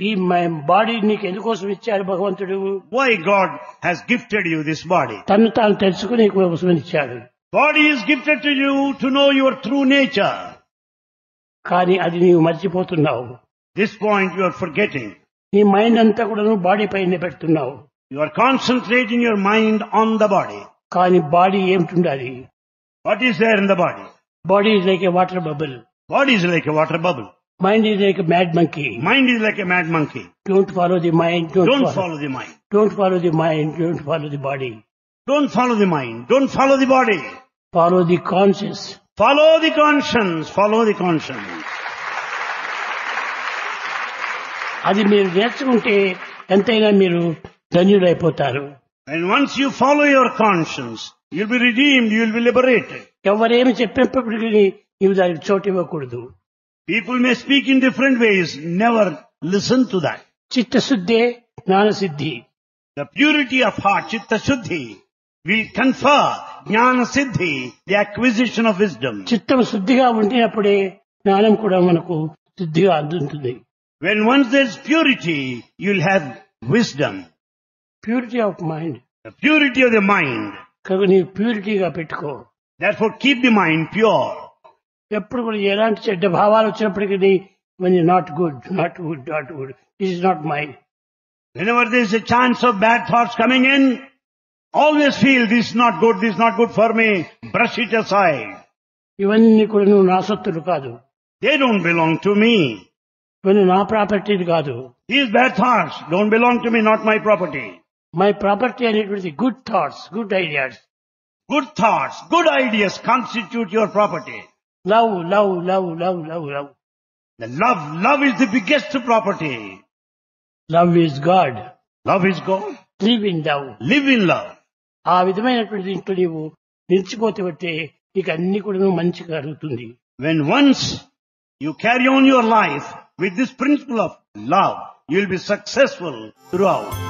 ఈ బాడీ నీకు ఎందుకోసం ఇచ్చాడు భగవంతుడు? Why God has gifted you this body? తను తాను తెలుసుకునే కోసం ఇచ్చాడు. Body is gifted to you to know your true nature. కానీ అది నీవు మర్చిపోతున్నావు. This point you are forgetting. నీ మైండ్ అంతా కూడా నువ్వు బాడీ పైన పెడుతున్నావు. You are concentrating your mind on the body. కానీ బాడీ ఏమిటి? What is there in the body? Body is like A water bubble. Body is like a water bubble. Mind is like a mad monkey. Mind is like a mad monkey. Don't follow the mind. Don't follow the mind. Don't follow the mind. Don't follow the body. Don't follow the mind. Don't follow the body. Follow the conscience. Follow the conscience. Follow the conscience. అది మీరు నేర్చుకుంటే ఎంతైనా మీరు ధన్యులైపోతారు. And once you follow your conscience, you'll be redeemed, you'll be liberated. ఎవరేమి చెప్పేటప్పటికీ నీవు దానికి చోటు ఇవ్వకూడదు. People may speak in different ways. Never listen to that. చిత్తశుద్ధే జ్ఞానసిద్ధి. The purity of heart, chitta shuddhi, will confer jnana siddhi, the acquisition of wisdom. చిత్తం శుద్ధిగా ఉండినప్పుడే జ్ఞానం కూడా మనకు శుద్ధిగా అందుతుంది. When once there's purity, you'll have wisdom. Purity of mind. The purity of the mind. కనుక నీవు ప్యూరిటీగా పెట్టుకో. Therefore keep the mind pure. ఎప్పుడు కూడా ఎలాంటి చెడ్డ భావాలు వచ్చినప్పటికీ not good, not good, not good, this is not mind. Whenever there is a chance of bad thoughts coming in, always feel this is not good, this is not good for me, brush it aside. ఇవన్నీ కూడా నువ్వు నా సొత్తులు కాదు. They don't belong to me. ఇవన్నీ నా ప్రాపర్టీలు కాదు. These bad thoughts don't belong to me, not my property. My property అనేటువంటి good thoughts, good ideas. Good thoughts, good ideas constitute your property. Love love love love love love. The love is the biggest property. Love is God. Love is God. Live in love. Live in love. ఆ విధమైనటువంటి దీంట్లో నీవు నిలిచిపోతే బట్టే నీకు అన్ని కూడా మంచిగా జరుగుతుంది. When once you carry on your life with this principle of love, you will be successful throughout.